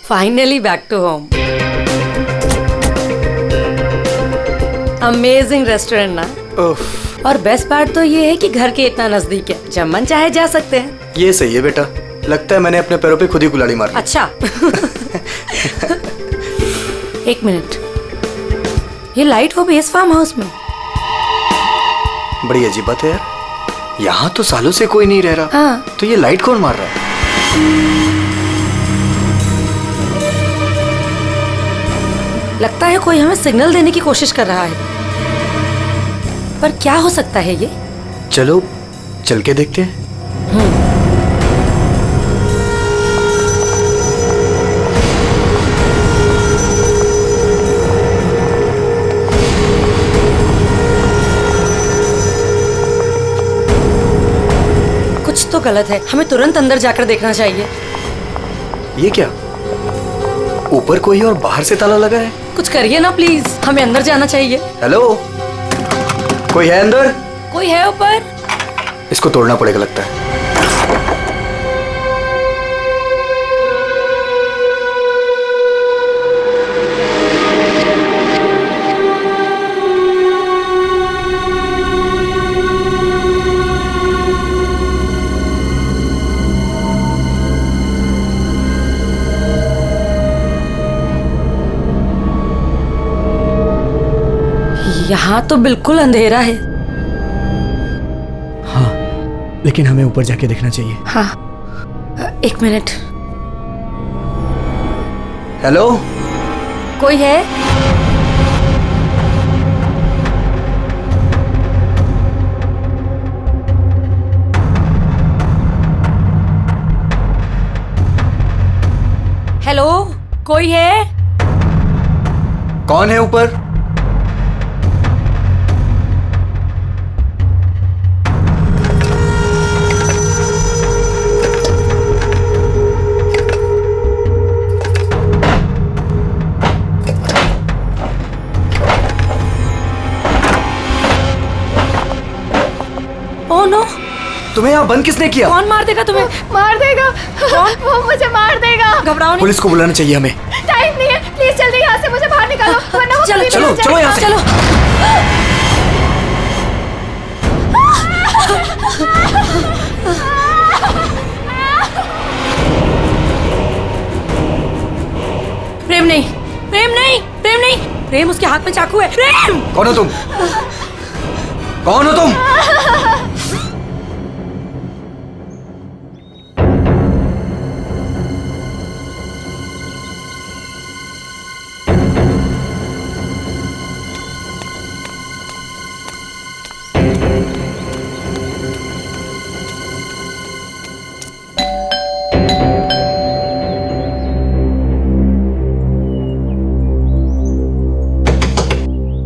Finally back to home. Amazing restaurant ना। और best part तो ये है कि घर के इतना नजदीक है, जब मन चाहे जा सकते हैं। ये सही है बेटा, लगता है मैंने अपने पैरों पे खुद ही कुल्हाड़ी मार ली। अच्छा। एक मिनट, ये लाइट वो बेस फार्म हाउस में। बड़ी अजीब बात है यार, यहाँ तो सालों से कोई नहीं रह रहा। हाँ। तो ये लाइट कौन मार रहा है? लगता है कोई हमें सिग्नल देने की कोशिश कर रहा है, पर क्या हो सकता है ये? चलो चल के देखते हैं। कुछ तो गलत है, हमें तुरंत अंदर जाकर देखना चाहिए। ये क्या, ऊपर कोई और बाहर से ताला लगा है? कुछ करिए ना प्लीज, हमें अंदर जाना चाहिए। हेलो, कोई है अंदर? कोई है ऊपर? इसको तोड़ना पड़ेगा लगता है। यहाँ तो बिल्कुल अंधेरा है। हाँ, लेकिन हमें ऊपर जाके देखना चाहिए। हाँ, एक मिनट। हेलो, कोई है? हेलो, कोई है? कौन है ऊपर? ओह नो, तुम्हें यहाँ बंद किसने किया? कौन मार देगा तुम्हें? मार देगा। वो मुझे मार देगा। घबराओ नहीं। पुलिस को बुलाना चाहिए हमें। टाइम नहीं है, प्लीज जल्दी यहाँ से मुझे बाहर निकालो, वरना वो चलो, कभी चलो, नहीं चलो यहाँ जाएगा। से। चलो। प्रेम नहीं, प्रेम नहीं, प्रेम नहीं, प्रेम उसके हाथ में चाकू है। प्रेम! कौन हो तुम? कौन हो तुम?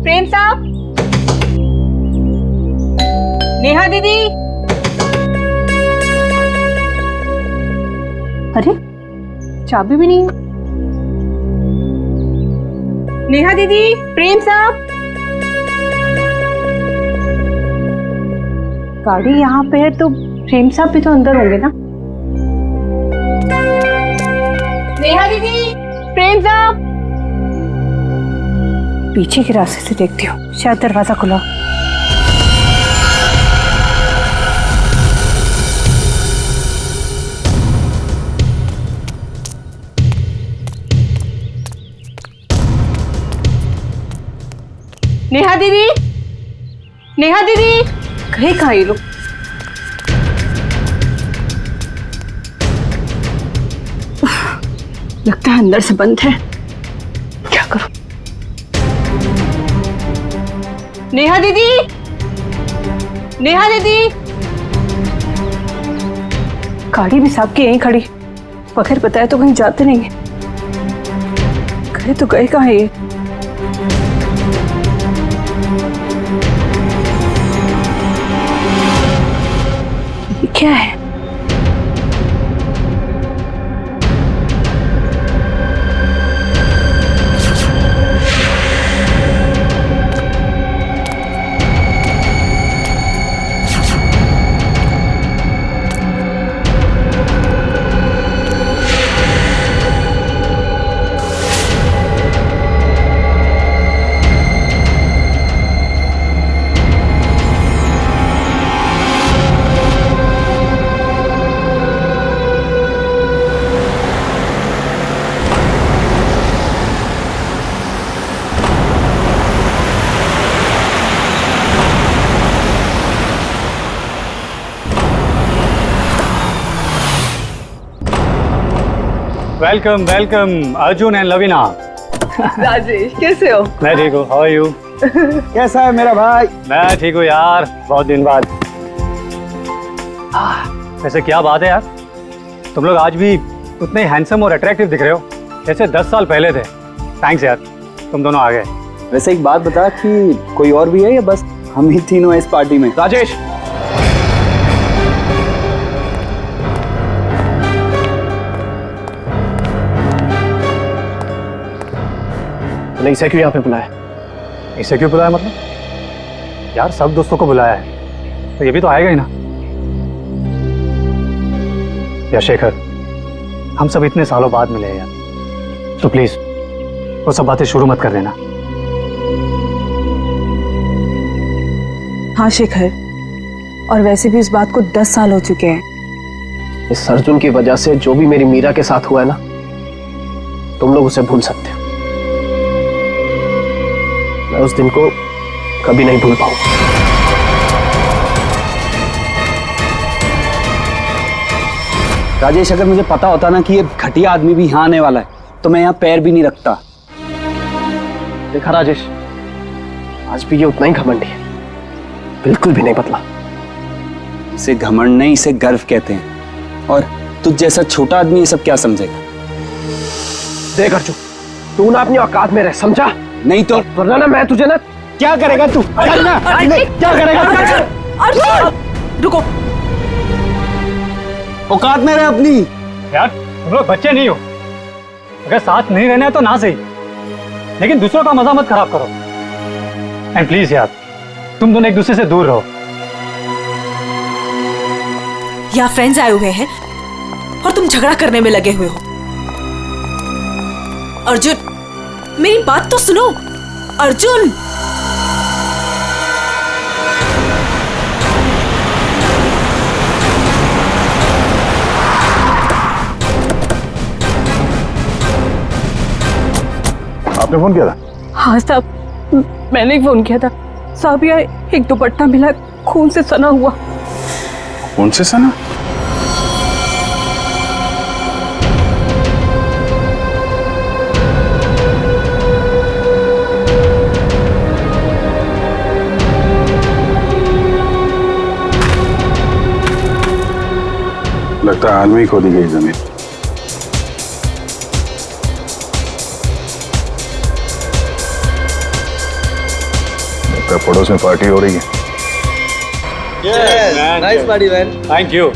प्रेम साहब, नेहा दीदी। अरे चाबी भी नहीं। नेहा दीदी, प्रेम साहब। गाड़ी यहाँ पे है तो प्रेम साहब भी तो अंदर होंगे ना। नेहा दीदी, प्रेम साहब। पीछे के रास्ते से देखती हूँ, शायद दरवाजा खुला। नेहा दीदी, नेहा दीदी, कहीं कहाँ ये लोग? लगता है अंदर से बंद है, क्या करूं? नेहा दीदी, नेहा दीदी। गाड़ी भी साहब की यहीं खड़ी, बगैर बताए तो कहीं जाते नहीं है। गए तो गए कहाँ है ये? क्या है? Welcome welcome Arjun and Lavina. Rajesh कैसे हो? मैं ठीक हूँ, हाउ आर यू? कैसा है मेरा भाई? मैं ठीक हूँ यार, बहुत दिन बाद। वैसे क्या बात है यार, तुम लोग आज भी उतने हैंडसम और अट्रैक्टिव दिख रहे हो जैसे 10 साल पहले थे। थैंक्स यार, तुम दोनों आ गए। वैसे एक बात बता कि कोई और भी है या बस हम ही तीनों हैं इस पार्टी में? राजेश, तूने इसे क्यों यहाँ पे बुलाया? इसे क्यों बुलाया मतलब? यार सब दोस्तों को बुलाया है तो ये भी तो आएगा ही ना। यार शेखर, हम सब इतने सालों बाद मिले हैं यार, तो प्लीज वो सब बातें शुरू मत कर देना। हाँ शेखर, और वैसे भी उस बात को 10 साल हो चुके हैं। इस अर्जुन की वजह से जो भी मेरी मीरा के साथ हुआ है ना, तुम लोग उसे भूल सकते हो। मैं उस दिन को कभी नहीं भूल पाऊंगा। राजेश, अगर मुझे पता होता ना कि ये घटिया आदमी भी यहाँ आने वाला है तो मैं यहाँ पैर भी नहीं रखता। देखा राजेश, आज भी ये उतना ही घमंडी है, बिल्कुल भी नहीं बदला। इसे घमंड नहीं, इसे गर्व कहते हैं। और तुझ जैसा छोटा आदमी ये सब क्या समझेगा? देख अर्जुन, तू ना अपनी औकात में रह, समझा? नहीं तो वरना ना मैं तुझे ना। क्या करेगा तू? करना क्या करेगा? अर्जुन रुको, औकात में रह अपनी। यार तुम लोग बच्चे नहीं हो, अगर साथ नहीं रहना है तो ना सही, लेकिन दूसरों का मजा मत खराब करो। एंड प्लीज यार, तुम दोनों एक दूसरे से दूर रहो। यहाँ फ्रेंड्स आए हुए हैं और तुम झगड़ा करने में लगे हुए हो। अर्जुन मेरी बात तो सुनो। अर्जुन आपने फोन किया था? हाँ साहब, मैंने ही फोन किया था। साहब यहाँ एक दुपट्टा मिला, खून से सना हुआ। कौन से सना? लगता है हाल में ही खोदी गई जमीन। लगता है पड़ोस में पार्टी हो रही है। Nice party man. Thank you.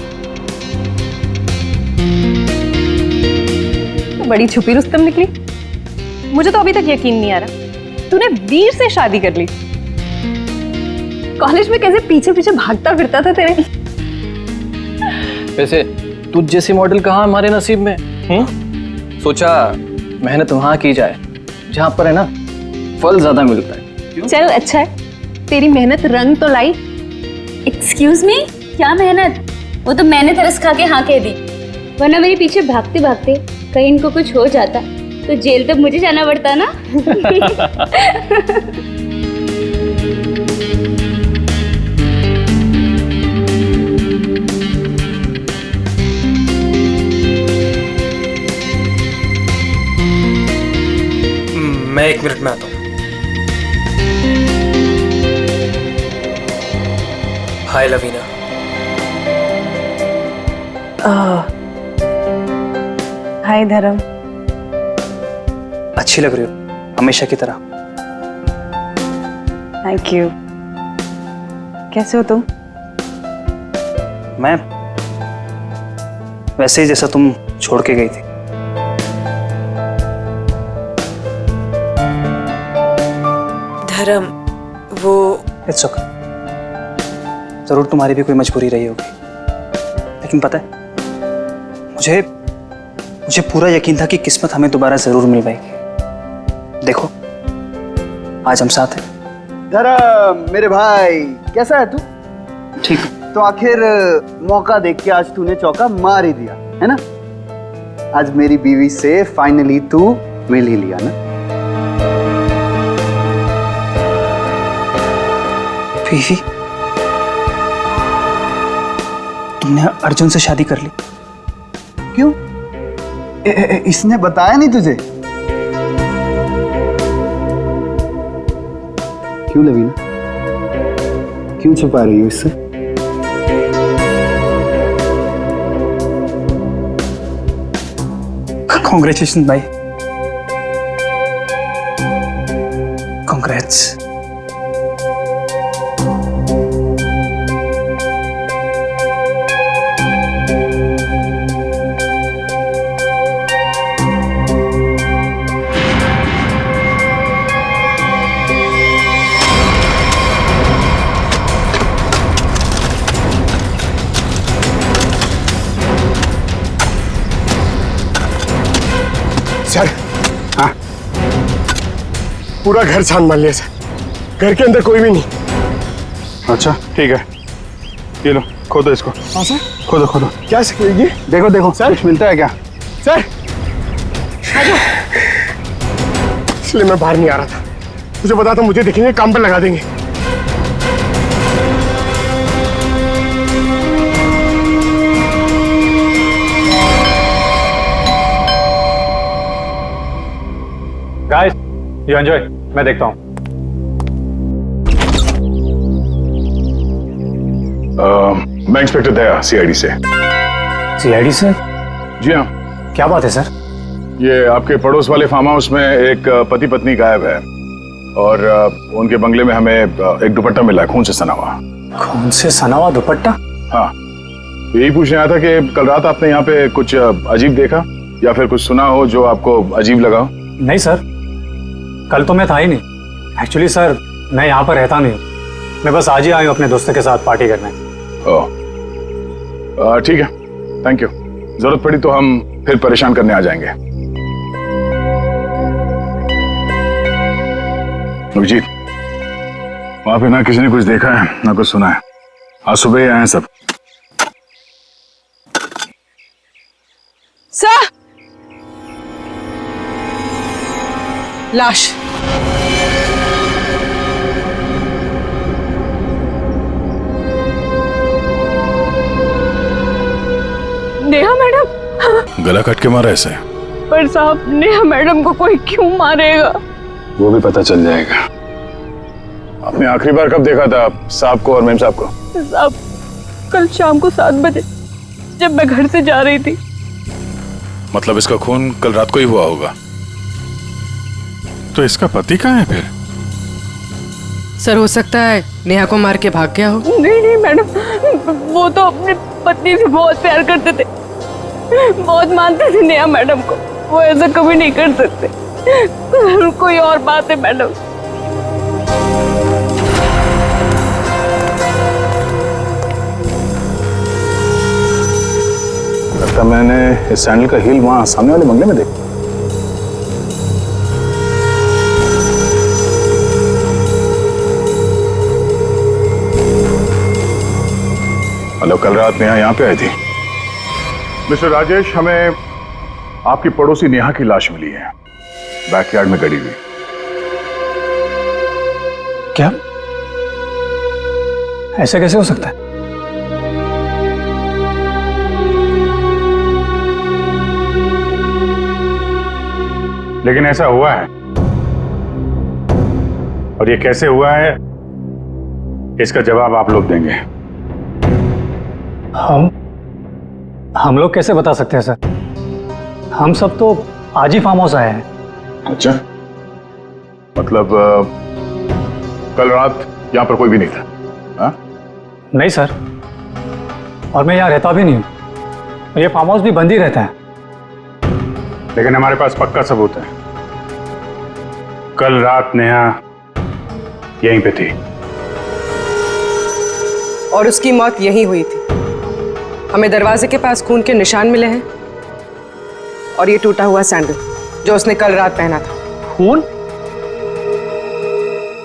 तो बड़ी छुपी रुस्तम निकली। मुझे तो अभी तक यकीन नहीं आ रहा तूने वीर से शादी कर ली। कॉलेज में कैसे पीछे पीछे भागता फिरता था तेरे। वैसे तुझ जैसी मॉडल कहाँ हमारे नसीब में? सोचा मेहनत वहां की जाए जहां पर है ना फल ज्यादा मिलता है। चल अच्छा है, तेरी मेहनत रंग तो लाई। एक्सक्यूज मी, क्या मेहनत? वो तो मैंने तरस खा के हाँ कह दी, वरना मेरे पीछे भागते भागते कहीं इनको कुछ हो जाता तो जेल तक मुझे जाना पड़ता ना। मैं 1 मिनट में आता हूँ। हाय लवीना। हाय धर्म। अच्छी लग रही हो हमेशा की तरह। Thank you. कैसे हो तुम? मैं वैसे ही जैसा तुम छोड़ के गई थी। धर्म वो इट्स ओके। जरूर तुम्हारी भी कोई मजबूरी रही होगी, लेकिन पता है मुझे पूरा यकीन था कि किस्मत हमें दोबारा जरूर मिल पाएगी। देखो आज हम साथ हैं। धर्म मेरे भाई, कैसा है तू? ठीक। तो आखिर मौका देख के आज तूने चौका मार ही दिया है ना। आज मेरी बीवी से फाइनली तू मिल ही लिया ना। बीवी? तुमने अर्जुन से शादी कर ली? क्यों? इसने बताया नहीं तुझे? क्यों लवीना, क्यों छुपा रही हो इससे? कॉन्ग्रेचुलेशन भाई, कॉन्ग्रेट्स। सर, हाँ, पूरा घर छान मार लिया सर, घर के अंदर कोई भी नहीं। अच्छा ठीक है, ये लो खोदो इसको। हाँ सर। खोदो खोदो। क्या सर ये? देखो देखो सर, कुछ मिलता है क्या? सर इसलिए मैं बाहर नहीं आ रहा था, मुझे पता था मुझे देखेंगे काम पर लगा देंगे। गाइस यू एंजॉय, मैं देखता हूँ। मैं इंस्पेक्टर दया, सीआईडी से। सीआईडी से? जी हाँ। क्या बात है सर? ये आपके पड़ोस वाले फार्म हाउस में एक पति पत्नी गायब है और उनके बंगले में हमें एक दुपट्टा मिला है, खून से सना हुआ। खून से सना हुआ दुपट्टा? हाँ, तो यही पूछने आया था कि कल रात आपने यहाँ पे कुछ अजीब देखा या फिर कुछ सुना हो जो आपको अजीब लगा हो? नहीं सर, कल तो मैं था ही नहीं। एक्चुअली सर मैं यहाँ पर रहता नहीं, मैं बस आज ही आया हूँ अपने दोस्तों के साथ पार्टी करने। ओह ठीक है, थैंक यू। जरूरत पड़ी तो हम फिर परेशान करने आ जाएंगे। अभिजीत, वहां पे ना किसी ने कुछ देखा है ना कुछ सुना है, आज सुबह ही आए हैं सब। सर, लाश। नेहा मैडम। गला कट के मारा ऐसे? पर साहब, नेहा मैडम को कोई क्यों मारेगा? वो भी पता चल जाएगा। आपने आखिरी बार कब देखा था साहब को और मेम साहब को? साहब, कल शाम को 7 बजे जब मैं घर से जा रही थी। मतलब इसका खून कल रात को ही हुआ होगा। तो इसका पति कहाँ है फिर? सर हो सकता है नेहा को मार के भाग गया हो। नहीं नहीं मैडम, वो तो अपनी पत्नी से बहुत प्यार करते थे, बहुत मानते थे नेहा मैडम को। वो ऐसा कभी नहीं कर सकते। कोई और बात है मैडम। लगता मैंने इस सैंडल का हील वहां सामने वाले बंगले में देखा। हेलो, कल रात नेहा यहाँ पे आई थी। मिस्टर राजेश, हमें आपकी पड़ोसी नेहा की लाश मिली है, बैकयार्ड में गड़ी हुई। क्या? ऐसा कैसे हो सकता है? लेकिन ऐसा हुआ है, और ये कैसे हुआ है इसका जवाब आप लोग देंगे। हम लोग कैसे बता सकते हैं सर? हम सब तो आज ही फार्म हाउस आए हैं। अच्छा, मतलब कल रात यहाँ पर कोई भी नहीं था? हाँ? नहीं सर, और मैं यहाँ रहता भी नहीं हूँ। ये फार्म हाउस भी बंद ही रहता है। लेकिन हमारे पास पक्का सबूत है, कल रात नेहा यहीं पे थी और उसकी मौत यहीं हुई थी। हमें दरवाजे के पास खून के निशान मिले हैं और ये टूटा हुआ सैंडल जो उसने कल रात पहना था। खून?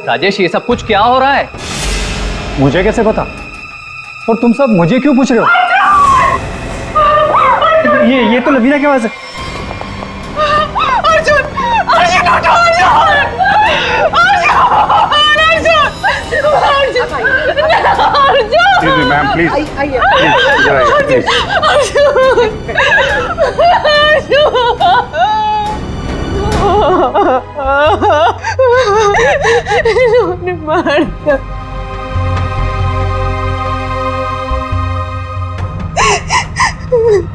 राजेश, ये सब कुछ क्या हो रहा है? मुझे कैसे पता? और तुम सब मुझे क्यों पूछ रहे हो? ये तो लवीना की आवाज है। अर्जुन, अर्जुन उठो, अर्जुन, मैम प्लीज। अर्जुन, इन्होंने मार दिया।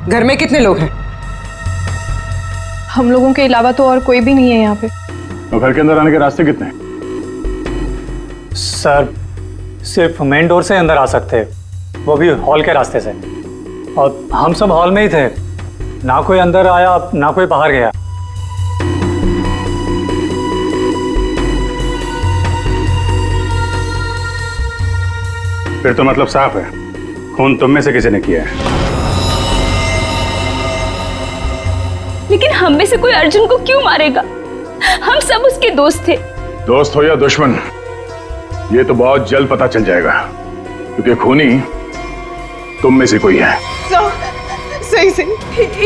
घर में कितने लोग हैं? हम लोगों के अलावा तो और कोई भी नहीं है यहाँ पे। तो घर के अंदर आने के रास्ते कितने हैं? सर सिर्फ मेन डोर से अंदर आ सकते हैं, वो भी हॉल के रास्ते से, और हम सब हॉल में ही थे। ना कोई अंदर आया ना कोई बाहर गया। फिर तो मतलब साफ है, खून तुम में से किसी ने किया है। लेकिन हम में से कोई अर्जुन को क्यों मारेगा? हम सब उसके दोस्त थे। दोस्त हो या दुश्मन, ये तो बहुत जल्द पता चल जाएगा, क्योंकि खूनी तुम में से कोई है। सही सही,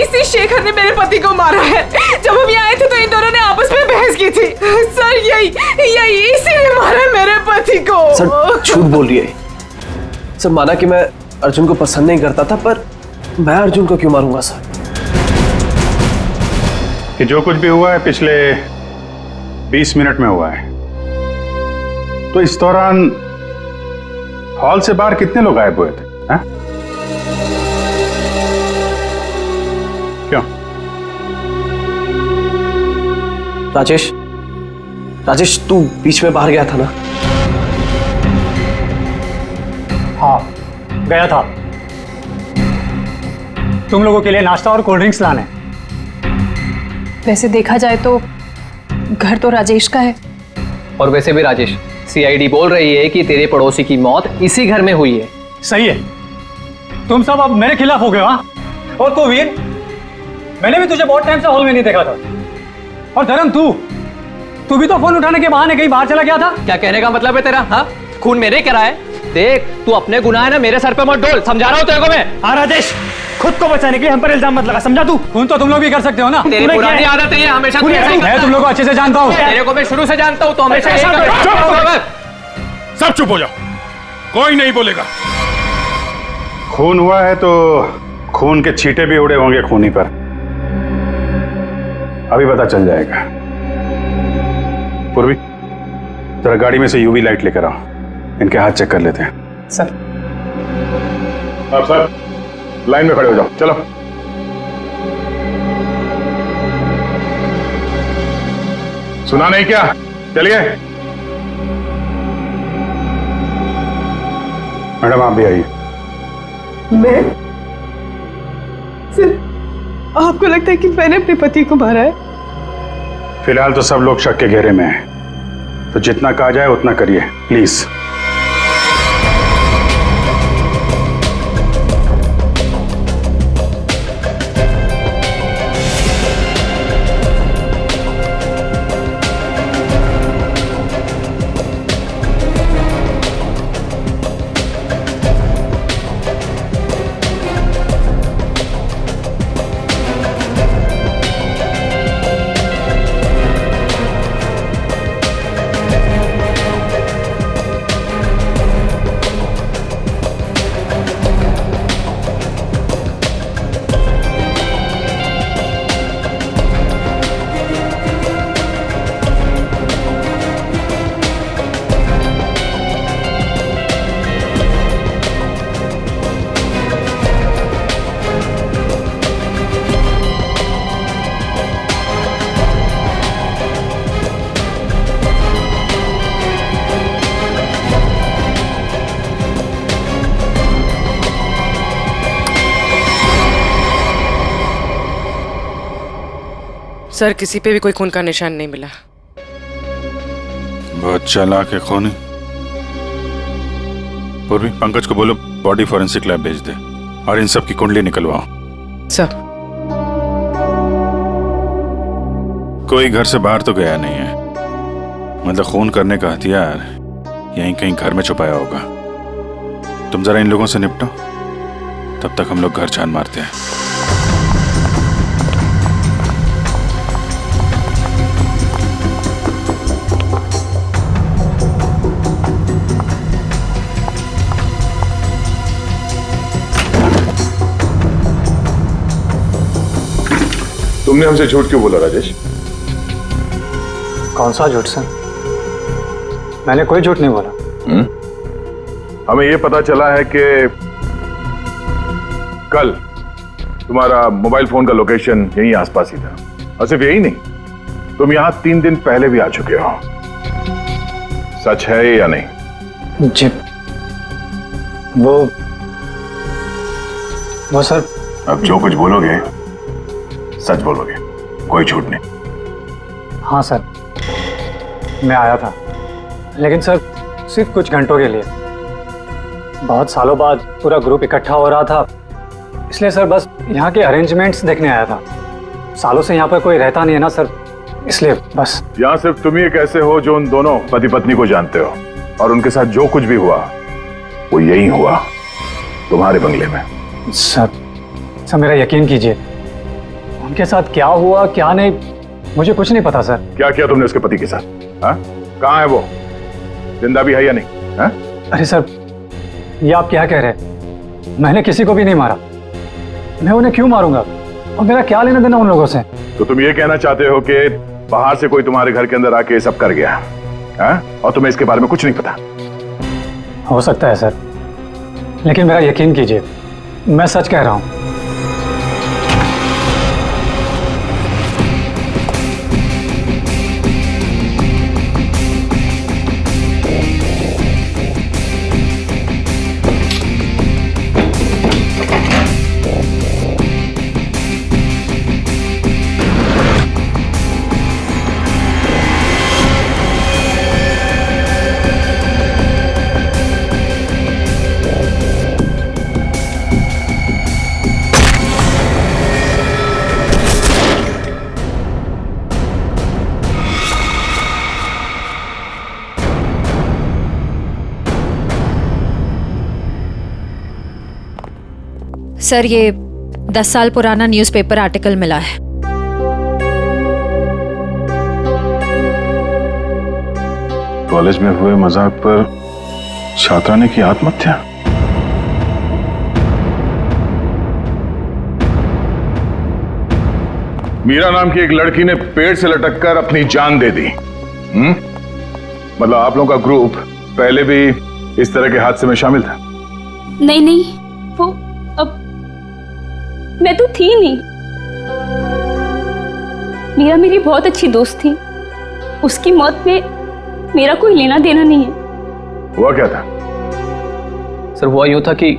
इसी शेखर ने मेरे पति को मारा है। जब हम यहाँ आए थे तो इन दोनों ने आपस में बहस की थी। सर यही इसी ने मारा मेरे पति को। सर झूठ बोल रही है। सर माना कि मैं अर्जुन को पसंद नहीं करता था, पर मैं अर्जुन को क्यों मारूंगा सर? कि जो कुछ भी हुआ है पिछले 20 मिनट में हुआ है। तो इस दौरान हॉल से बाहर कितने लोग गायब हुए थे? हा? क्यों? राजेश तू बीच में बाहर गया था ना? हाँ गया था, तुम लोगों के लिए नाश्ता और कोल्ड ड्रिंक्स लाने। वैसे देखा जाए तो घर तो राजेश का है। और वैसे भी राजेश, सीआईडी बोल रही है कि तेरे पड़ोसी की मौत इसी घर में हुई है। सही है, तुम सब अब मेरे खिलाफ हो गए। हाँ, और तो वीर, मैंने भी तुझे बहुत टाइम से हॉल में नहीं देखा था। और धर्म तू भी तो फोन उठाने के बहाने कहीं बाहर चला गया था। क्या कहने का मतलब है तेरा? हाँ, खून मेरे करा है। देख, तू अपने गुनाह है ना मेरे सर पे मत डोल, समझा रहा हूं तेरे को मैं। हाँ राजेश, खुद को बचाने के लिए हम पर इल्जाम मत लगा, समझा तू? खून तो तुम लोग भी कर सकते हो ना। तेरी पुरानी आदत है, हमेशा मैं तुम लोग को अच्छे से जानता हूँ। तेरे को मैं शुरू से जानता हूँ, तो हमेशा सब चुप हो जाओ, कोई नहीं बोलेगा। खून हुआ है तो खून के छींटे भी उड़े होंगे खूनी पर, अभी पता चल जाएगा। पूर्वी, जरा गाड़ी में से यूवी लाइट लेकर आओ, इनके हाथ चेक कर लेते हैं। सर। अब सर लाइन में खड़े हो जाओ, चलो। सुना नहीं क्या? चलिए। मैडम आप भी आइए। मैं? सर, आपको लगता है कि मैंने अपने पति को मारा है? फिलहाल तो सब लोग शक के घेरे में हैं, तो जितना कहा जाए उतना करिए प्लीज। सर किसी पे भी कोई खून का निशान नहीं मिला। बहुत चालाक है खूनी। पूर्वी, पंकज को बोलो बॉडी फॉरेंसिक लैब भेज दे और इन सब की कुंडली निकलवाओ। सर। कोई घर से बाहर तो गया नहीं है, मतलब खून करने का हथियार यहीं कहीं घर में छुपाया होगा। तुम जरा इन लोगों से निपटो, तब तक हम लोग घर छान मारते हैं। तुमने हमसे झूठ क्यों बोला राजेश? कौन सा झूठ सर? मैंने कोई झूठ नहीं बोला। हमें ये पता चला है कि कल तुम्हारा मोबाइल फोन का लोकेशन यहीं आसपास ही था, और सिर्फ यही नहीं, तुम यहां 3 दिन पहले भी आ चुके हो। सच है या नहीं? जी वो सर। अब जो कुछ बोलोगे सच बोलोगे, कोई झूठ नहीं। हाँ सर, मैं आया था, लेकिन सर सिर्फ कुछ घंटों के लिए। बहुत सालों बाद पूरा ग्रुप इकट्ठा हो रहा था, इसलिए सर बस यहाँ के अरेंजमेंट्स देखने आया था। सालों से यहाँ पर कोई रहता नहीं है ना सर, इसलिए बस। यहाँ सिर्फ तुम ही एक ऐसे हो जो उन दोनों पति पत्नी को जानते हो, और उनके साथ जो कुछ भी हुआ वो यही हुआ, तुम्हारे बंगले में। सर मेरा यकीन कीजिए, उनके साथ क्या हुआ क्या नहीं मुझे कुछ नहीं पता सर। क्या किया तुमने उसके पति के साथ? हाँ, कहाँ है वो? जिंदा भी है या नहीं? हाँ? अरे सर, ये आप क्या कह रहे हैं? मैंने किसी को भी नहीं मारा। मैं उन्हें क्यों मारूंगा, और मेरा क्या लेना देना उन लोगों से? तो तुम ये कहना चाहते हो कि बाहर से कोई तुम्हारे घर के अंदर आके ये सब कर गया, हाँ? और तुम्हें इसके बारे में कुछ नहीं पता? हो सकता है सर, लेकिन मेरा यकीन कीजिए, मैं सच कह रहा हूं। सर, ये 10 साल पुराना न्यूज़पेपर आर्टिकल मिला है। कॉलेज में हुए मजाक पर छात्रा ने की आत्महत्या। मीरा नाम की एक लड़की ने पेड़ से लटककर अपनी जान दे दी। मतलब आप लोगों का ग्रुप पहले भी इस तरह के हादसे में शामिल था? नहीं, वो अब मैं तो थी नहीं। मीरा मेरी बहुत अच्छी दोस्त थी, उसकी मौत में मेरा कोई लेना देना नहीं है। हुआ क्या था? सर हुआ यूं था कि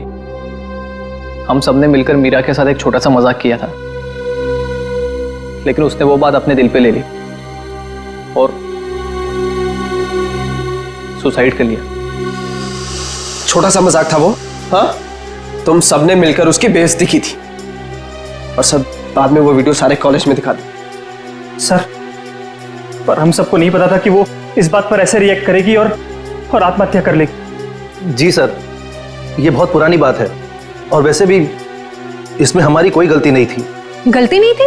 हम सबने मिलकर मीरा के साथ एक छोटा सा मजाक किया था, लेकिन उसने वो बात अपने दिल पे ले ली और सुसाइड कर लिया। छोटा सा मजाक था वो? हाँ, तुम सबने मिलकर उसकी बेइज्जती की थी और सब बाद में वो वीडियो सारे कॉलेज में दिखा दी। सर, पर हम सबको नहीं पता था कि वो इस बात पर ऐसे रिएक्ट करेगी और आत्महत्या कर लेगी। जी सर, ये बहुत पुरानी बात है, और वैसे भी इसमें हमारी कोई गलती नहीं थी। गलती नहीं थी?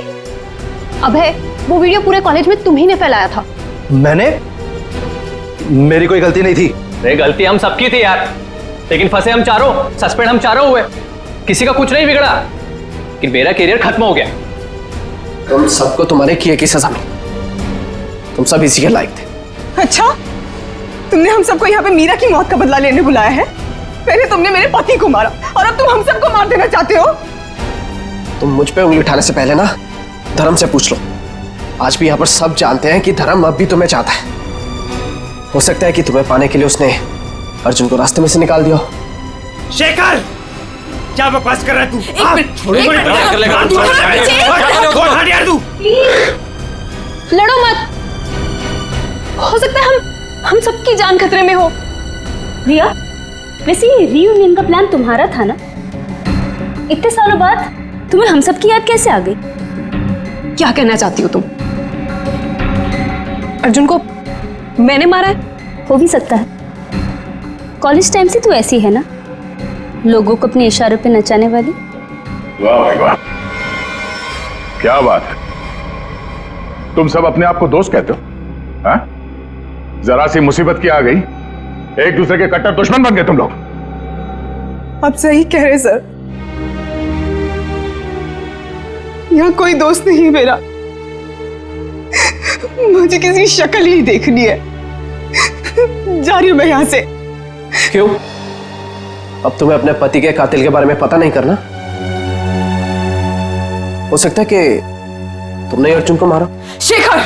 अबे, वो वीडियो पूरे कॉलेज में तुम्ही ने फैलाया था। मैंने? मेरी कोई गलती नहीं थी। अरे गलती हम सबकी थी यार, लेकिन फंसे हम चारों, सस्पेंड हम चारों हुए। किसी का कुछ नहीं बिगड़ा, लेकिन मेरा करियर खत्म हो गया। तुम सबको तुम्हारे किए की सजा मिली, तुम सब इसी के लायक थे। अच्छा, तुमने हम सबको यहाँ पे मीरा की मौत का बदला लेने बुलाया है? पहले तुमने मेरे पति को मारा और अब तुम हम सबको मार देना चाहते हो? तुम मुझ पे उंगली उठाने से पहले ना धर्म से पूछ लो। आज भी यहाँ पर सब जानते हैं कि धर्म अब भी तुम्हें चाहता है। हो सकता है कि तुम्हें पाने के लिए उसने अर्जुन को रास्ते में से निकाल दिया। शेखर, क्या बकवास कर रहा है तू? एक मिनट, छोड़ो, लड़ो मत। हो सकता है हम सबकी जान खतरे में हो। रिया, वैसे ये रीयूनियन का प्लान तुम्हारा था ना? इतने सालों बाद तुम्हें हम सब की याद कैसे आ गई? क्या कहना चाहती हो तुम? अर्जुन को मैंने मारा है? हो भी सकता है। कॉलेज टाइम से तू ऐसी है ना, लोगों को अपने इशारों पे नचाने वाली। वाह भाई वाह, क्या बात। तुम सब अपने आप को दोस्त कहते हो? हाँ? जरा सी मुसीबत की आ गई, एक दूसरे के कट्टर दुश्मन बन गए तुम लोग। आप सही कह रहे सर, यहाँ कोई दोस्त नहीं मेरा। मुझे किसी शक्ल ही देखनी है। जा रही हूं मैं यहां से। क्यों? अब तुम्हें अपने पति के कातिल के बारे में पता नहीं करना? हो सकता है कि तुमने ही अर्जुन को मारा। शेखर,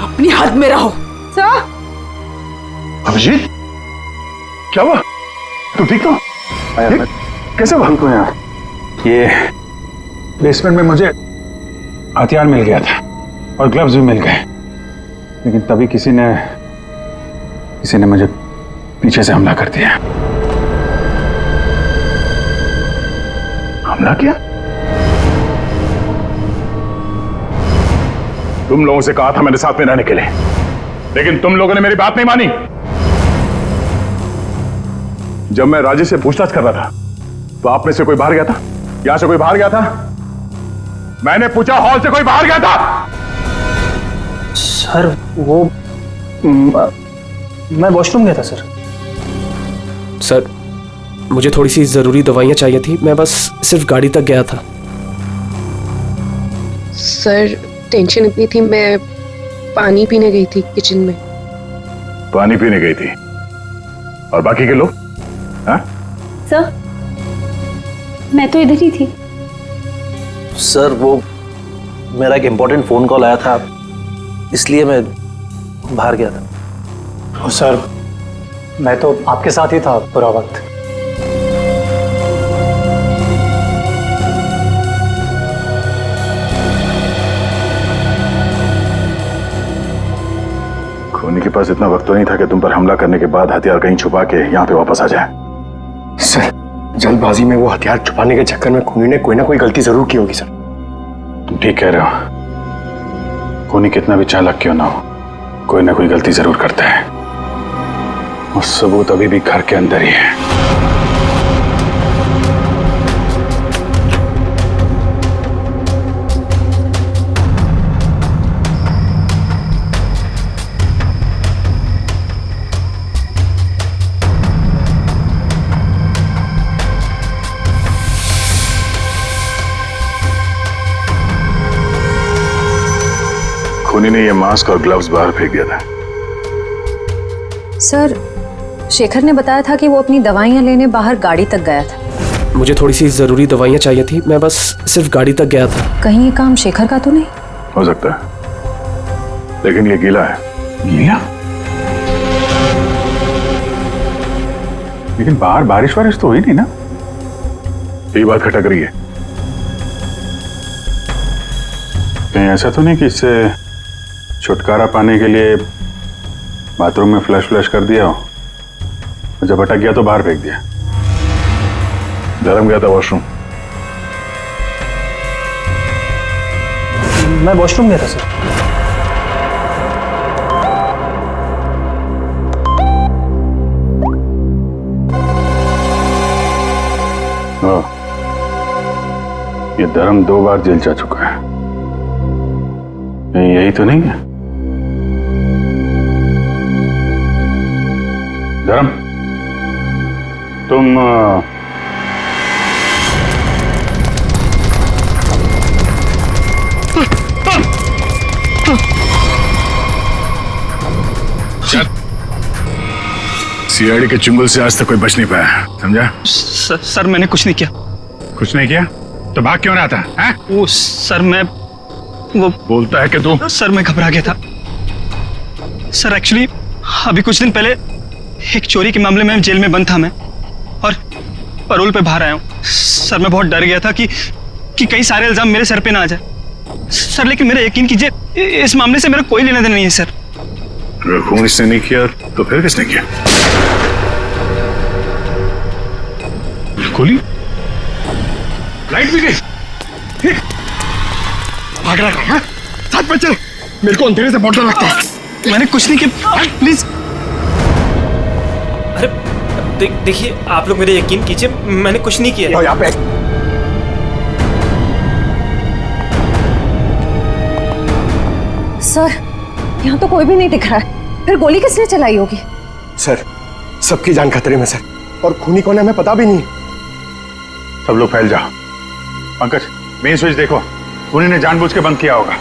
अपनी हद में रहो। सर, अभिजीत, क्या हुआ? तुम ठीक हो? कैसे हुआ? हमको यहाँ ये बेसमेंट में मुझे हथियार मिल गया था और ग्लव्स भी मिल गए, लेकिन तभी किसी ने मुझे पीछे से हमला कर दिया। हमला किया? तुम लोगों से कहा था मेरे साथ में रहने के लिए, लेकिन तुम लोगों ने मेरी बात नहीं मानी। जब मैं राजेश से पूछताछ कर रहा था तो आप में से कोई बाहर गया था? यहां से कोई बाहर गया था? मैंने पूछा, हॉल से कोई बाहर गया था? सर वो मैं वॉशरूम गया था सर। सर, मुझे थोड़ी सी जरूरी दवाइयां चाहिए थी, मैं बस सिर्फ गाड़ी तक गया था। सर टेंशन इतनी थी, मैं पानी पीने गई थी किचन में। पानी पीने गई थी? और बाकी के लोग? हाँ? सर, मैं तो इधर ही थी। सर वो मेरा एक इम्पोर्टेंट फोन कॉल आया था, इसलिए मैं बाहर गया था। सर मैं तो आपके साथ ही था पूरा वक्त। खूनी के पास इतना वक्त तो नहीं था कि तुम पर हमला करने के बाद हथियार कहीं छुपा के यहाँ पे वापस आ जाए। सर, जल्दबाजी में वो हथियार छुपाने के चक्कर में खूनी ने कोई ना कोई गलती जरूर की होगी सर। तुम ठीक कह रहे हो, खूनी कितना भी चालाक क्यों ना हो, कोई ना कोई गलती जरूर करता है, और सबूत अभी भी घर के अंदर ही है। खूनी ने ये मास्क और ग्लव्स बाहर फेंक दिया था। सर, शेखर ने बताया था कि वो अपनी दवाइयां लेने बाहर गाड़ी तक गया था। मुझे थोड़ी सी जरूरी दवाइयां चाहिए थी, मैं बस सिर्फ गाड़ी तक गया था। कहीं ये काम शेखर का तो नहीं? हो सकता है, लेकिन ये गीला है। गीला? लेकिन बाहर बारिश वारिश तो हुई नहीं ना? ये बात खटक रही है। कहीं ऐसा तो नहीं कि इससे छुटकारा पाने के लिए बाथरूम में फ्लश कर दिया हो, और जब अटक गया तो बाहर फेंक दिया? धर्म गया था वॉशरूम। मैं वॉशरूम गया था सर। ये धर्म 2 बार जेल जा चुका है, यही तो नहीं है? धर्म, तुम सीआईडी के चुंगल से आज तक कोई बच नहीं पाया, समझा? सर मैंने कुछ नहीं किया। कुछ नहीं किया तो भाग क्यों रहा था? हैं? वो सर मैं वो बोलता है कि तू? सर मैं घबरा गया था सर। एक्चुअली अभी कुछ दिन पहले एक चोरी के मामले में जेल में बंद था मैं, और पैरोल पे बाहर आया हूँ सर। मैं बहुत डर गया था कि कई सारे इल्जाम मेरे सर पे ना आ जाए सर, लेकिन मेरा यकीन कीजिए इस मामले से मेरा कोई लेना देना नहीं है सर। अगर खून इसने नहीं किया तो फिर किसने किया? गोली? लाइट भी गई? भाग रहा है? साथ में चल, मेरे को अंधेरे से बहुत डर लगता है। मैंने कुछ नहीं किया, प्लीज। अरे देखिए, आप लोग मेरे यकीन कीजिए, मैंने कुछ नहीं किया। यहाँ पे सर, यहाँ तो कोई भी नहीं दिख रहा है, फिर गोली किसने चलाई होगी? सर, सबकी जान खतरे में सर, और खूनी कौन है हमें पता भी नहीं। सब लोग फैल जाओ। पंकज, मेन स्विच देखो, खूनी ने जानबूझ के बंद किया होगा।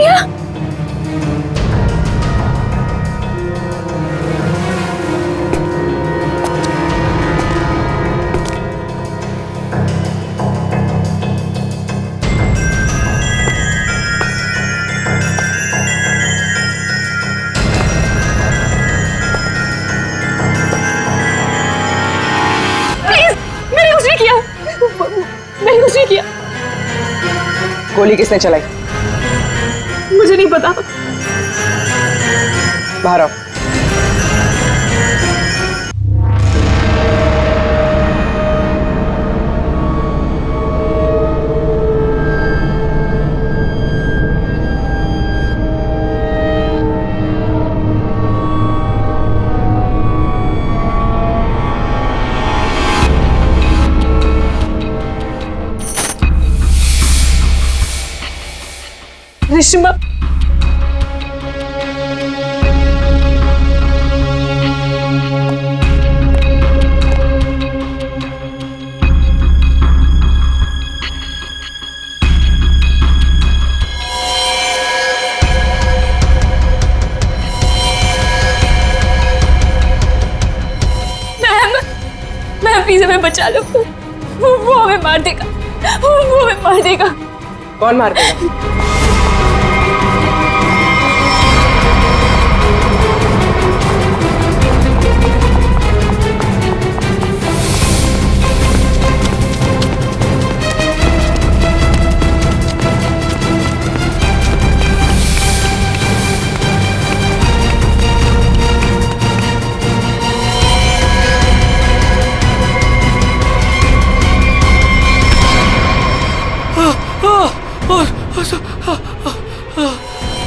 प्रिया मैंने कुछ नहीं किया। गोली किसने चलाई? मुझे नहीं पता। बाहर आओ। रिश्मा मैम प्लीज हमें बचा लो। वो हमें मार देगा। वो हमें मार देगा। कौन मार देगा?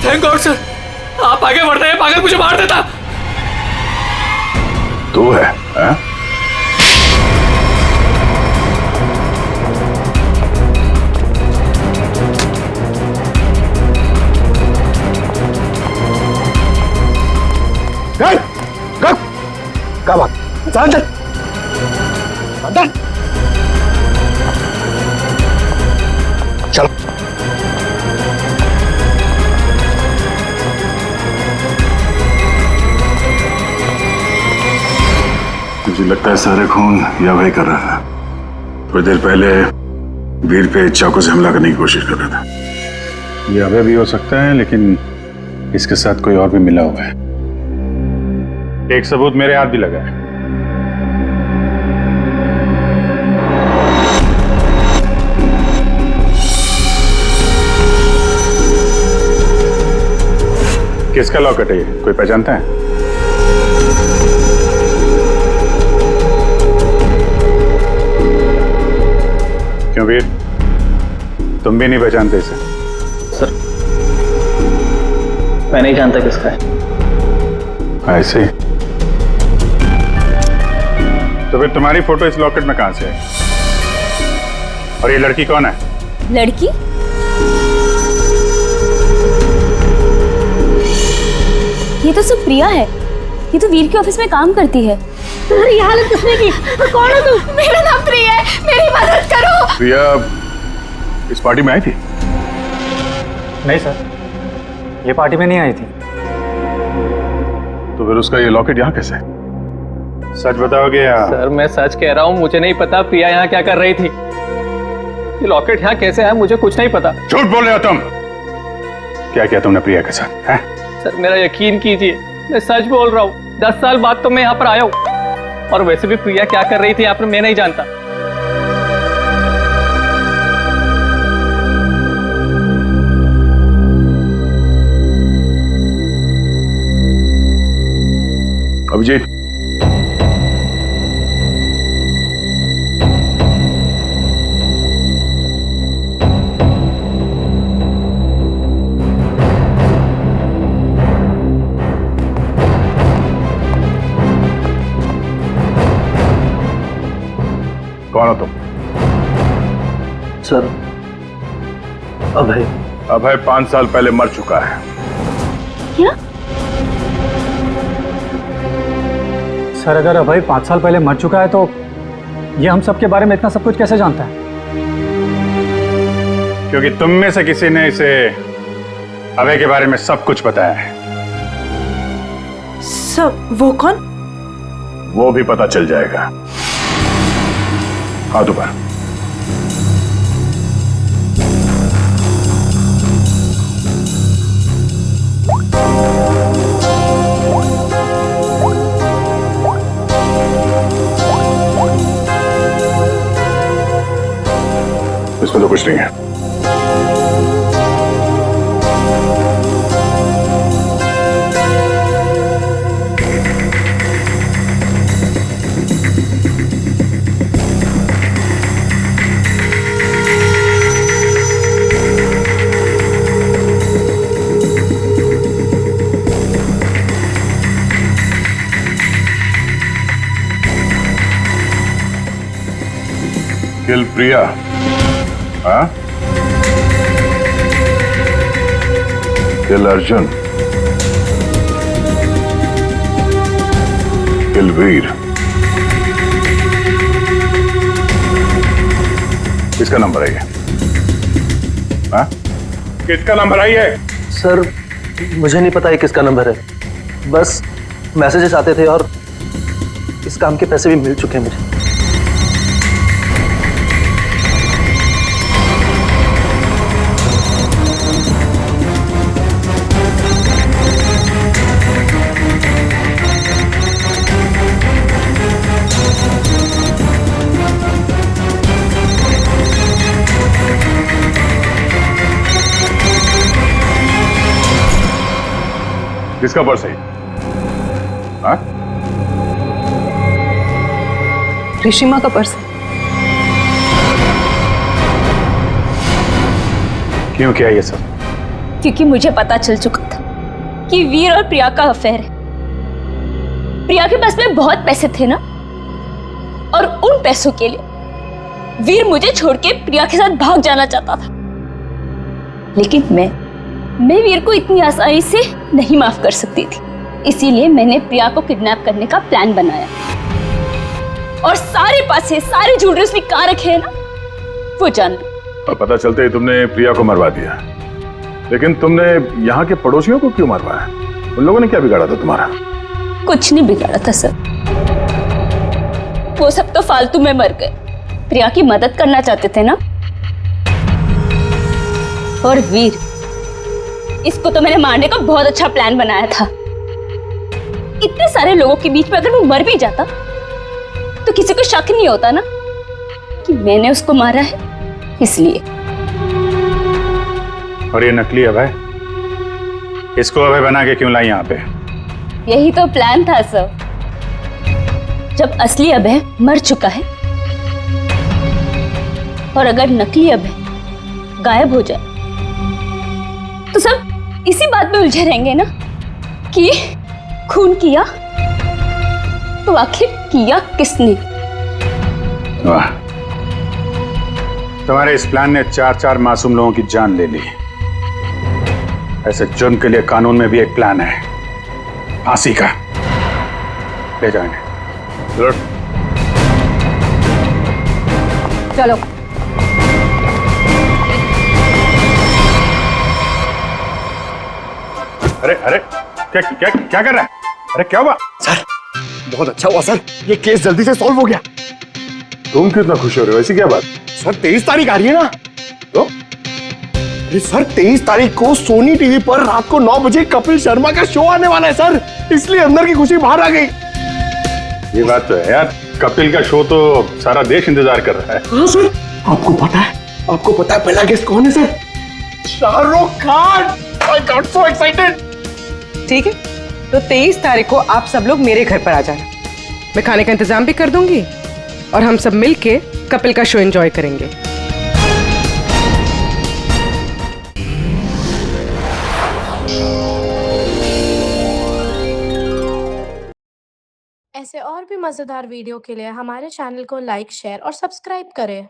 थैंक गॉड सर, आप आगे बढ़ रहे हैं। पागल मुझे मार देता। तू है हाँ? क्या बात? अंदर अंदर चलो। मुझे लगता है सारे खून या वही कर रहा था। थोड़ी देर पहले वीर पे चाकू से हमला करने की कोशिश कर रहा था। ये अभय भी हो सकता है, लेकिन इसके साथ कोई और भी मिला हुआ है। एक सबूत मेरे हाथ भी लगा है। किसका लॉकेट है ये? कोई पहचानता है? क्यों वीर, तुम भी नहीं पहचानते इसे? सर मैं नहीं जानता किसका है। ऐसे तो फिर तुम्हारी फोटो इस लॉकेट में कहां से है? और ये लड़की कौन है? लड़की? ये तो सब प्रिया है। ये तो वीर के ऑफिस में काम करती है। तुम्हारी हालत किसने की? कौन हो तुम? मेरा नाम प्रिया है, मेरी मदद करो। प्रिया इस पार्टी में आई थी? नहीं सर, ये पार्टी में नहीं आई थी। तो फिर उसका ये लॉकेट यहाँ कैसे? सच बताओगे या? सर मैं सच कह रहा हूँ, मुझे नहीं पता प्रिया यहाँ क्या कर रही थी। ये लॉकेट यहाँ कैसे आया मुझे कुछ नहीं पता। झूठ बोल रहे हो तुम। क्या किया तुमने प्रिया के साथ है? सर मेरा यकीन कीजिए, मैं सच बोल रहा हूँ। 10 साल बाद तो मैं यहाँ पर आया हूँ, और वैसे भी प्रिया क्या कर रही थी यहाँ पर मैं नहीं जानता। अभिजीत, कौन हो तुम? सर अभय। अभय 5 साल पहले मर चुका है। क्या? सर अगर अभय 5 साल पहले मर चुका है तो ये हम सब के बारे में इतना सब कुछ कैसे जानता है? क्योंकि तुम में से किसी ने इसे अभय के बारे में सब कुछ बताया है। सब? वो कौन? वो भी पता चल जाएगा। हाथ ऊपर। इसमें तो कुछ नहीं है। किल प्रिया, हाँ? किल अर्जुन, किल वीर। किसका नंबर है ये? हाँ? किसका नंबर है ये? सर मुझे नहीं पता ये किसका नंबर है, बस मैसेजेस आते थे और इस काम के पैसे भी मिल चुके हैं मुझे। किसका पर्स है? हाँ? ऋषिमा का पर्स है। क्यों किया ये सब? क्योंकि मुझे पता चल चुका था कि वीर और प्रिया का अफेयर है। प्रिया के पास में बहुत पैसे थे ना, और उन पैसों के लिए वीर मुझे छोड़ के प्रिया के साथ भाग जाना चाहता था। लेकिन मैं वीर को इतनी आसानी से नहीं माफ कर सकती थी, इसीलिए मैंने प्रिया को किडनैप करने का प्लान बनाया और सारे पैसे, सारे ज्वेलरी उसने कहाँ रखे हैं ना, वो जान लो। और पता चलते ही तुमने प्रिया को मरवा दिया, लेकिन तुमने यहाँ के पड़ोसियों को क्यों मरवाया? उन लोगों ने क्या बिगाड़ा था तुम्हारा? कुछ नहीं बिगाड़ा था सर, वो सब तो फालतू में मर गए। प्रिया की मदद करना चाहते थे ना। और वीर, इसको तो मैंने मारने का बहुत अच्छा प्लान बनाया था। इतने सारे लोगों के बीच में अगर वो मर भी जाता तो किसी को शक नहीं होता ना कि मैंने उसको मारा है, इसलिए। और ये नकली अभय, इसको अभय बना के क्यों लाई यहाँ पे? यही तो प्लान था सर। जब असली अभय मर चुका है और अगर नकली अभय गायब हो जाए तो सब इसी बात में उलझे रहेंगे ना कि खून किया तो आखिर किया किसने। वाह, तुम्हारे इस प्लान ने 4-4 मासूम लोगों की जान ले ली। ऐसे जुर्म के लिए कानून में भी एक प्लान है, फांसी का। ले जाओ इन्हें। चलो। अरे अरे, क्या क्या क्या कर रहा है? अरे क्या हुआ? सर बहुत अच्छा हुआ सर, ये केस जल्दी से सॉल्व हो गया। तुम कितना खुश हो रहे हो? ऐसी क्या बात? सर 23 तारीख आ रही है ना? तो अरे सर 23 तारीख को सोनी टीवी पर रात को 9 बजे कपिल शर्मा का शो आने वाला है सर, इसलिए अंदर की खुशी बाहर आ गई। ये बात तो है यार, कपिल का शो तो सारा देश इंतजार कर रहा है। हाँ सर, आपको पता है पहला गेस्ट कौन है sir? Shahrukh Khan. I got so excited। ठीक है, तो 23 तारीख को आप सब लोग मेरे घर पर आ जाना। मैं खाने का इंतजाम भी कर दूंगी और हम सब मिलके कपिल का शो एंजॉय करेंगे। ऐसे और भी मजेदार वीडियो के लिए हमारे चैनल को लाइक, शेयर और सब्सक्राइब करें।